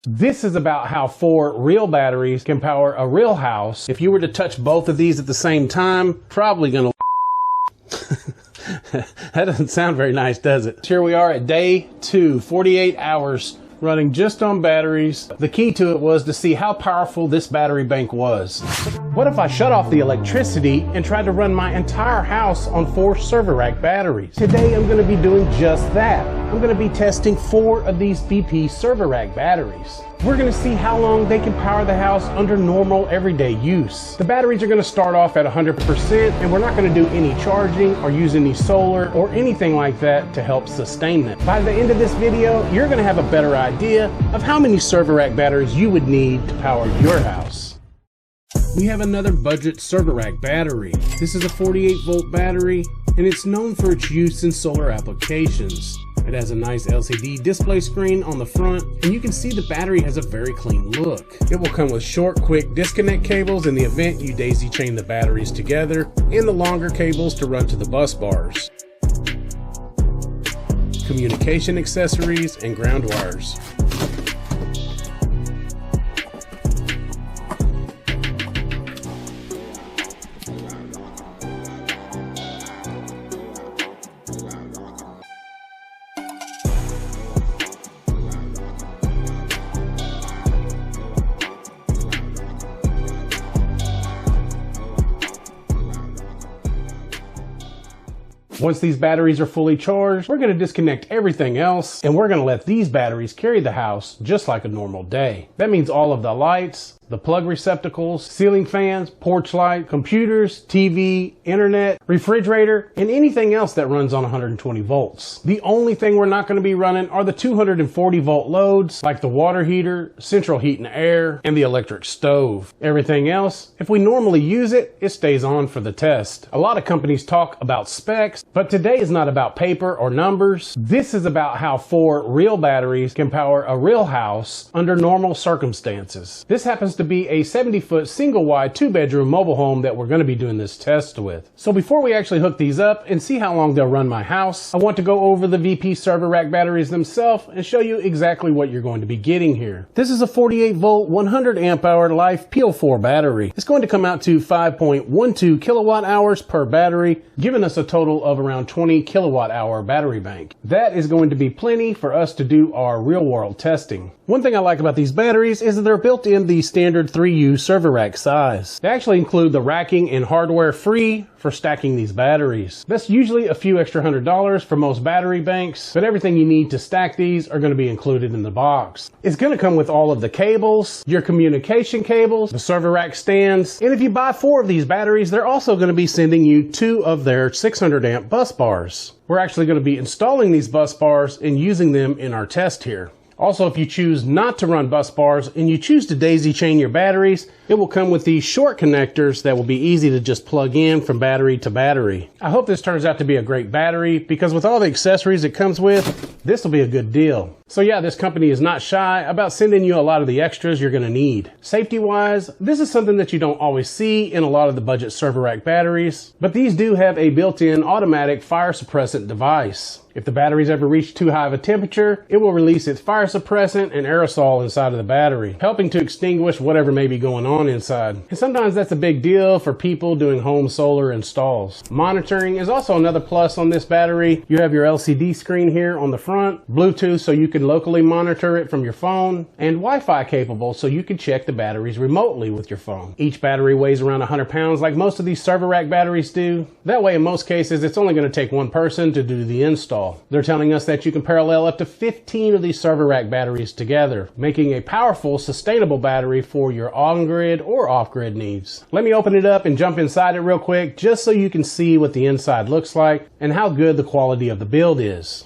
This is about how 4 real batteries can power a real house. If you were to touch both of these at the same time, probably gonna that doesn't sound very nice, does it? Here we are at day 2, 48 hours running just on batteries. The key to it was to see how powerful this battery bank was. What if I shut off the electricity and tried to run my entire house on 4 server rack batteries? Today I'm going to be doing just that. I'm going to be testing 4 of these VP server rack batteries. We're going to see how long they can power the house under normal everyday use. The batteries are going to start off at 100%, and we're not going to do any charging or use any solar or anything like that to help sustain them. By the end of this video, you're going to have a better idea of how many server rack batteries you would need to power your house. We have another budget server rack battery. This is a 48-volt battery, and it's known for its use in solar applications. It has a nice LCD display screen on the front, and you can see the battery has a very clean look. It will come with short, quick disconnect cables in the event you daisy chain the batteries together, and the longer cables to run to the bus bars. Communication accessories and ground wires. Once these batteries are fully charged, we're going to disconnect everything else, and we're going to let these batteries carry the house just like a normal day. That means all of the lights, the plug receptacles, ceiling fans, porch light, computers, TV, internet, refrigerator, and anything else that runs on 120 volts. The only thing we're not going to be running are the 240 volt loads like the water heater, central heat and air, and the electric stove. Everything else, if we normally use it, it stays on for the test. A lot of companies talk about specs, but today is not about paper or numbers. This is about how 4 real batteries can power a real house under normal circumstances. This happens to be a 70-foot single-wide 2-bedroom mobile home that we're going to be doing this test with. So before we actually hook these up and see how long they'll run my house, I want to go over the VP server rack batteries themselves and show you exactly what you're going to be getting here. This is a 48-volt, 100 amp hour Life PO4 battery. It's going to come out to 5.12 kilowatt hours per battery, giving us a total of around 20 kilowatt hour battery bank. That is going to be plenty for us to do our real world testing. One thing I like about these batteries is that they're built in the standard 3U server rack size. They actually include the racking and hardware free for stacking these batteries. That's usually a few extra $100 for most battery banks, but everything you need to stack these are going to be included in the box. It's going to come with all of the cables, your communication cables, the server rack stands, and if you buy 4 of these batteries, they're also going to be sending you 2 of their 600 amp bus bars. We're actually going to be installing these bus bars and using them in our test here. Also, if you choose not to run bus bars and you choose to daisy chain your batteries, it will come with these short connectors that will be easy to just plug in from battery to battery. I hope this turns out to be a great battery because with all the accessories it comes with, this will be a good deal. So yeah, this company is not shy about sending you a lot of the extras you're going to need. Safety-wise, this is something that you don't always see in a lot of the budget server rack batteries, but these do have a built-in automatic fire suppressant device. If the batteries ever reach too high of a temperature, it will release its fire suppressant and aerosol inside of the battery, helping to extinguish whatever may be going on inside. And sometimes that's a big deal for people doing home solar installs. Monitoring is also another plus on this battery. You have your LCD screen here on the front, Bluetooth so you can locally monitor it from your phone, and Wi-Fi capable so you can check the batteries remotely with your phone. Each battery weighs around 100 pounds like most of these server rack batteries do. That way in most cases it's only going to take one person to do the install. They're telling us that you can parallel up to 15 of these server rack batteries together, making a powerful, sustainable battery for your on-grid or off-grid needs. Let me open it up and jump inside it real quick just so you can see what the inside looks like and how good the quality of the build is.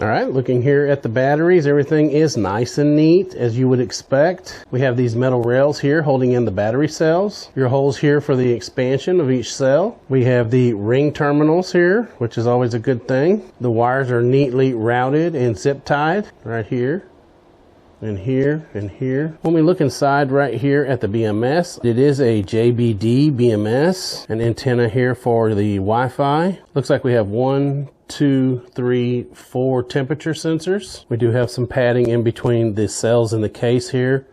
All right, looking here at the batteries, everything is nice and neat as you would expect. We have these metal rails here holding in the battery cells. Your holes here for the expansion of each cell. We have the ring terminals here, which is always a good thing. The wires are neatly routed and zip tied right here. And here and here. When we look inside right here at the BMS, it is a JBD BMS, an antenna here for the Wi-Fi. Looks like we have 1, 2, 3, 4 temperature sensors. We do have some padding in between the cells in the case here.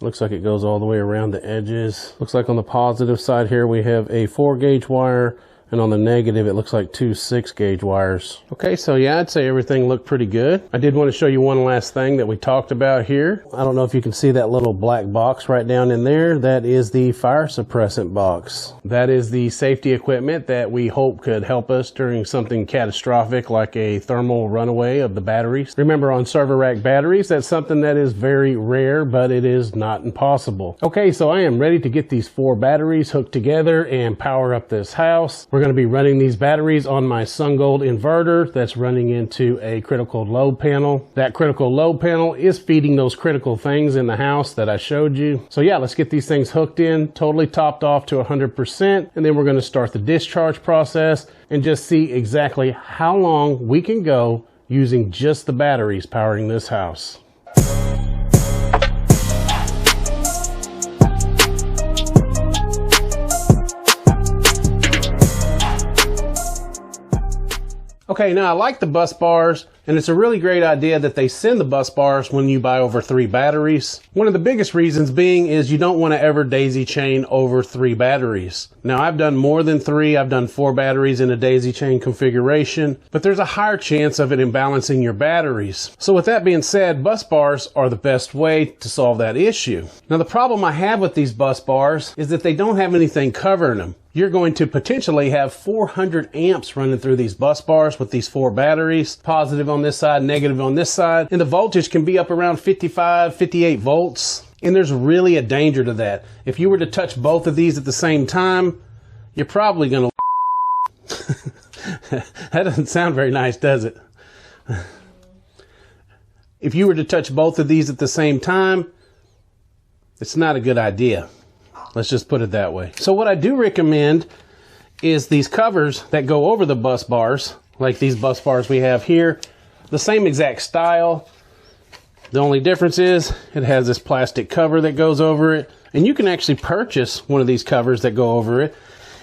Looks like it goes all the way around the edges. Looks like on the positive side here we have a 4-gauge wire, and on the negative, it looks like 2 6-gauge wires. Okay, so yeah, I'd say everything looked pretty good. I did want to show you one last thing that we talked about here. I don't know if you can see that little black box right down in there. That is the fire suppressant box. That is the safety equipment that we hope could help us during something catastrophic like a thermal runaway of the batteries. Remember, on server rack batteries, that's something that is very rare, but it is not impossible. Okay, so I am ready to get these 4 batteries hooked together and power up this house. We're going to be running these batteries on my Sungold inverter that's running into a critical load panel. That critical load panel is feeding those critical things in the house that I showed you. So yeah, let's get these things hooked in, totally topped off to 100%, and then we're going to start the discharge process and just see exactly how long we can go using just the batteries powering this house. Okay, now I like the bus bars, and it's a really great idea that they send the bus bars when you buy over 3 batteries. One of the biggest reasons being is you don't want to ever daisy chain over 3 batteries. Now, I've done more than 3. I've done 4 batteries in a daisy chain configuration, but there's a higher chance of it imbalancing your batteries. So with that being said, bus bars are the best way to solve that issue. Now, the problem I have with these bus bars is that they don't have anything covering them. You're going to potentially have 400 amps running through these bus bars with these 4 batteries, positive on this side, negative on this side, and the voltage can be up around 55, 58 volts. And there's really a danger to that. If you were to touch both of these at the same time, you're probably gonna that doesn't sound very nice, does it? If you were to touch both of these at the same time, it's not a good idea. Let's just put it that way. So what I do recommend is these covers that go over the bus bars, like these bus bars we have here, the same exact style. The only difference is it has this plastic cover that goes over it, and you can actually purchase one of these covers that go over it.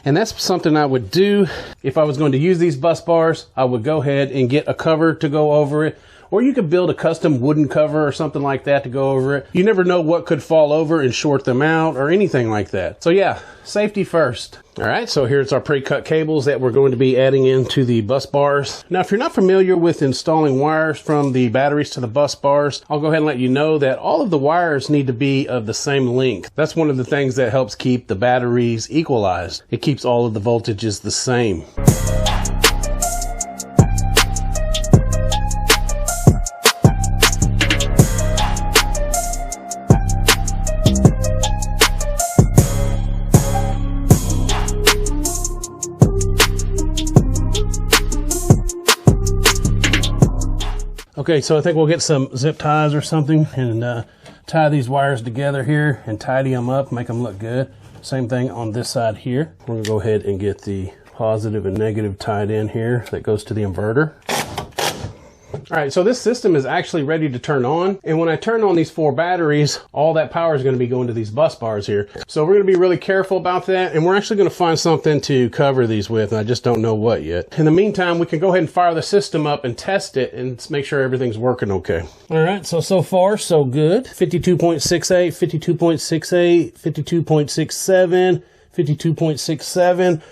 And that's something I would do if I was going to use these bus bars. I would go ahead and get a cover to go over it. Or you could build a custom wooden cover or something like that to go over it. You never know what could fall over and short them out or anything like that. So yeah, safety first. All right, so here's our pre-cut cables that we're going to be adding into the bus bars. Now, if you're not familiar with installing wires from the batteries to the bus bars, I'll go ahead and let you know that all of the wires need to be of the same length. That's one of the things that helps keep the batteries equalized. It keeps all of the voltages the same. Okay, so I think we'll get some zip ties or something and tie these wires together here and tidy them up, make them look good. Same thing on this side here. We're gonna go ahead and get the positive and negative tied in here that goes to the inverter. All right, so this system is actually ready to turn on. And when I turn on these 4 batteries, all that power is going to be going to these bus bars here. So we're going to be really careful about that. And we're actually going to find something to cover these with. And I just don't know what yet. In the meantime, we can go ahead and fire the system up and test it and make sure everything's working okay. All right, so far, so good. 52.68, 52.68, 52.67, 52.67.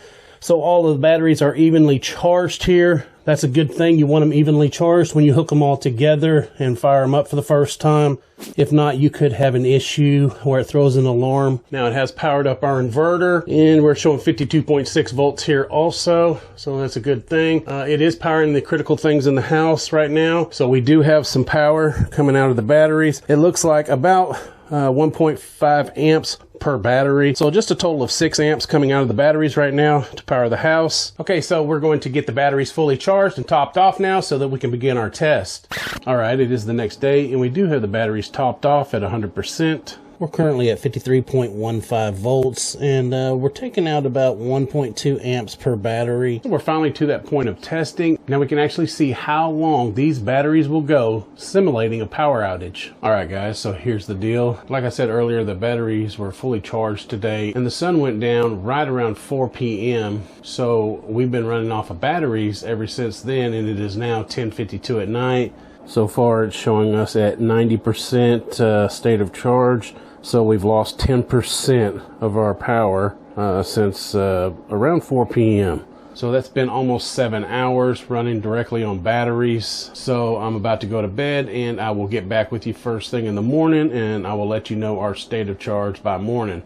So all of the batteries are evenly charged here. That's a good thing. You want them evenly charged when you hook them all together and fire them up for the first time. If not, you could have an issue where it throws an alarm. Now it has powered up our inverter and we're showing 52.6 volts here also. So that's a good thing. It is powering the critical things in the house right now. So we do have some power coming out of the batteries. It looks like about 1.5 amps per battery. So just a total of 6 amps coming out of the batteries right now to power the house. Okay, so we're going to get the batteries fully charged and topped off now so that we can begin our test. All right, it is the next day and we do have the batteries topped off at 100%. We're currently at 53.15 volts and we're taking out about 1.2 amps per battery. We're finally to that point of testing. Now we can actually see how long these batteries will go simulating a power outage. All right guys, so here's the deal. Like I said earlier, the batteries were fully charged today and the sun went down right around 4 p.m. So we've been running off of batteries ever since then, and it is now 10:52 at night. So far it's showing us at 90% state of charge. So we've lost 10% of our power since around 4 p.m. So that's been almost 7 hours running directly on batteries. So I'm about to go to bed and I will get back with you first thing in the morning and I will let you know our state of charge by morning.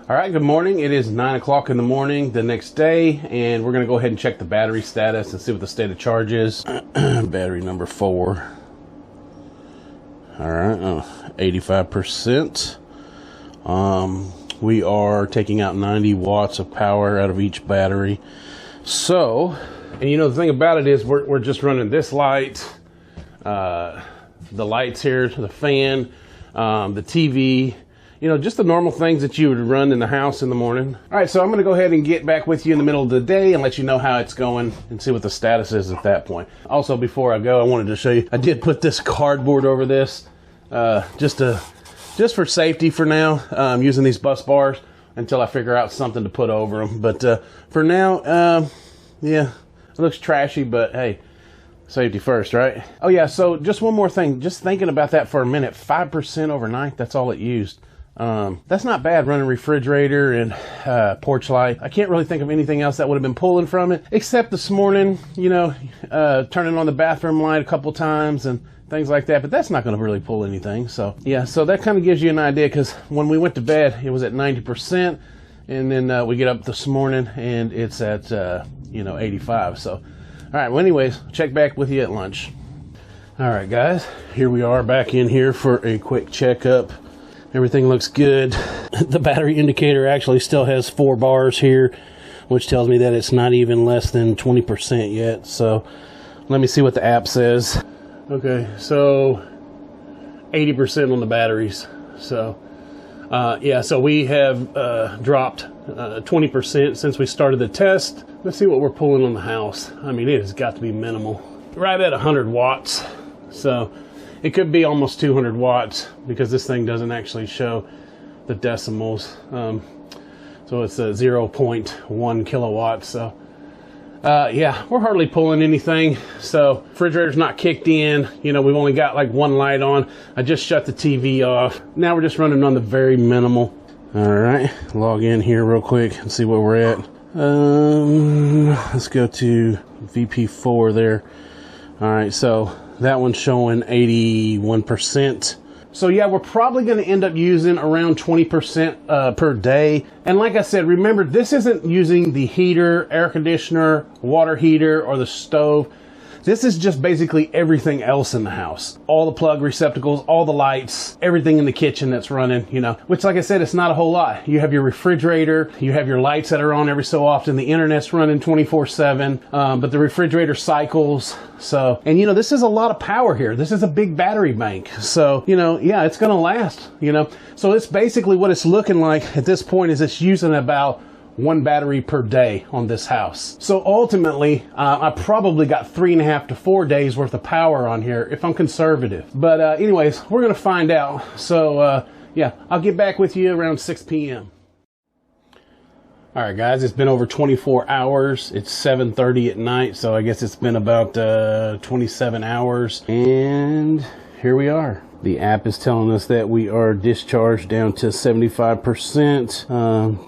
All right, good morning. It is 9 o'clock in the morning the next day, and we're going to go ahead and check the battery status and see what the state of charge is. Battery number 4. All right, 85%. We are taking out 90 watts of power out of each battery. So, and you know, the thing about it is we're just running this light, the lights here, the fan, the TV, you know, just the normal things that you would run in the house in the morning. All right, so I'm gonna go ahead and get back with you in the middle of the day and let you know how it's going and see what the status is at that point. Also, before I go, I wanted to show you, I did put this cardboard over this just for safety for now. I'm using these bus bars until I figure out something to put over them. But for now, yeah, it looks trashy, but hey, safety first, right? Oh yeah, so just one more thing, just thinking about that for a minute, 5% overnight, that's all it used. That's not bad running refrigerator and porch light. I can't really think of anything else that would have been pulling from it, except this morning, you know, turning on the bathroom light a couple times and things like that, but that's not going to really pull anything. So yeah, so that kind of gives you an idea, because when we went to bed, it was at 90%, and then we get up this morning and it's at, you know, 85. So, all right, well anyways, check back with you at lunch. All right guys, here we are back in here for a quick checkup. Everything looks good. The battery indicator actually still has 4 bars here, which tells me that it's not even less than 20% yet. So let me see what the app says. Okay, so 80% on the batteries. So yeah, so we have dropped 20% since we started the test. Let's see what we're pulling on the house. I mean, it has got to be minimal. Right at 100 watts. So it could be almost 200 watts because this thing doesn't actually show the decimals. So it's a 0.1 kilowatts. So yeah, we're hardly pulling anything. So refrigerator's not kicked in. You know, we've only got like one light on. I just shut the TV off. Now we're just running on the very minimal. All right, log in here real quick and see where we're at. Let's go to VP4 there. All right, so that one's showing 81%. So yeah, we're probably going to end up using around 20% per day. And like I said, remember, this isn't using the heater, air conditioner, water heater, or the stove. This is just basically everything else in the house. All the plug receptacles, all the lights, everything in the kitchen that's running, you know, which like I said, it's not a whole lot. You have your refrigerator, you have your lights that are on every so often, the internet's running 24/7, but the refrigerator cycles. So, and you know, this is a lot of power here. This is a big battery bank. So, you know, yeah, it's gonna last, you know. So it's basically what it's looking like at this point is it's using about 1 battery per day on this house. So ultimately, I probably got 3.5 to 4 days worth of power on here if I'm conservative. But anyways, we're gonna find out. So yeah, I'll get back with you around 6 p.m. All right, guys, it's been over 24 hours. It's 7:30 at night, so I guess it's been about 27 hours. And here we are. The app is telling us that we are discharged down to 75%.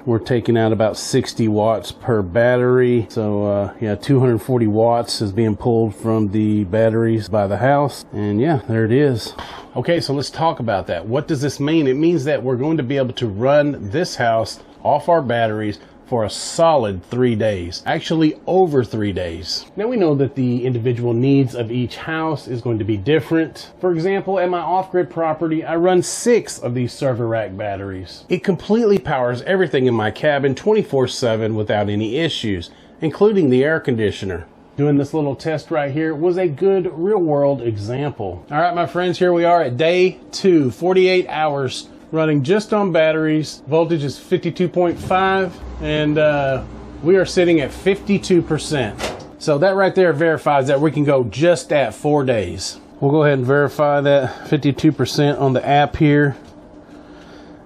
We're taking out about 60 watts per battery. So yeah, 240 watts is being pulled from the batteries by the house. And yeah, there it is. Okay, so let's talk about that. What does this mean? It means that we're going to be able to run this house off our batteries for a solid 3 days, actually over 3 days. Now we know that the individual needs of each house is going to be different. For example, at my off-grid property, I run 6 of these server rack batteries. It completely powers everything in my cabin 24/7 without any issues, including the air conditioner. Doing this little test right here was a good real-world example. All right, my friends, here we are at day 2, 48 hours running just on batteries. Voltage is 52.5, and we are sitting at 52%. So that right there verifies that we can go just at 4 days. We'll go ahead and verify that 52% on the app here.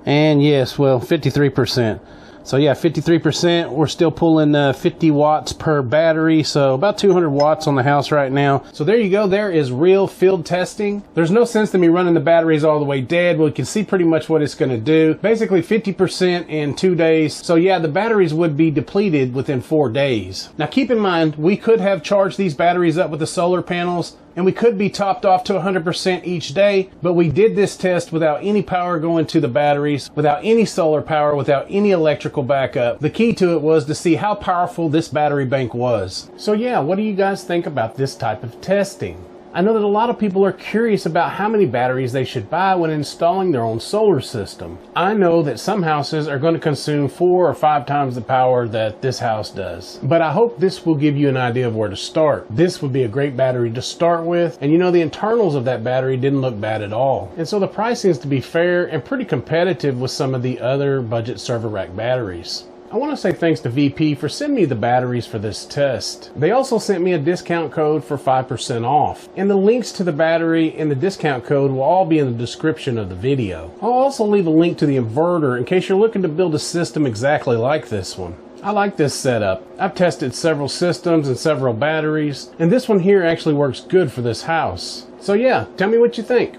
And yes, well, 53%. So yeah, 53%. We're still pulling 50 watts per battery, so about 200 watts on the house right now. So there you go. There is real field testing. There's no sense to me running the batteries all the way dead. Well, you can see pretty much what it's going to do. Basically 50% in 2 days. So yeah, the batteries would be depleted within 4 days. Now keep in mind, we could have charged these batteries up with the solar panels, and we could be topped off to 100% each day, but we did this test without any power going to the batteries, without any solar power, without any electrical backup. The key to it was to see how powerful this battery bank was. So yeah, what do you guys think about this type of testing? I know that a lot of people are curious about how many batteries they should buy when installing their own solar system. I know that some houses are going to consume 4 or 5 times the power that this house does. But I hope this will give you an idea of where to start. This would be a great battery to start with. And you know, the internals of that battery didn't look bad at all. And so the price seems to be fair and pretty competitive with some of the other budget server rack batteries. I want to say thanks to VP for sending me the batteries for this test. They also sent me a discount code for 5% off. And the links to the battery and the discount code will all be in the description of the video. I'll also leave a link to the inverter in case you're looking to build a system exactly like this one. I like this setup. I've tested several systems and several batteries, and this one here actually works good for this house. So yeah, tell me what you think.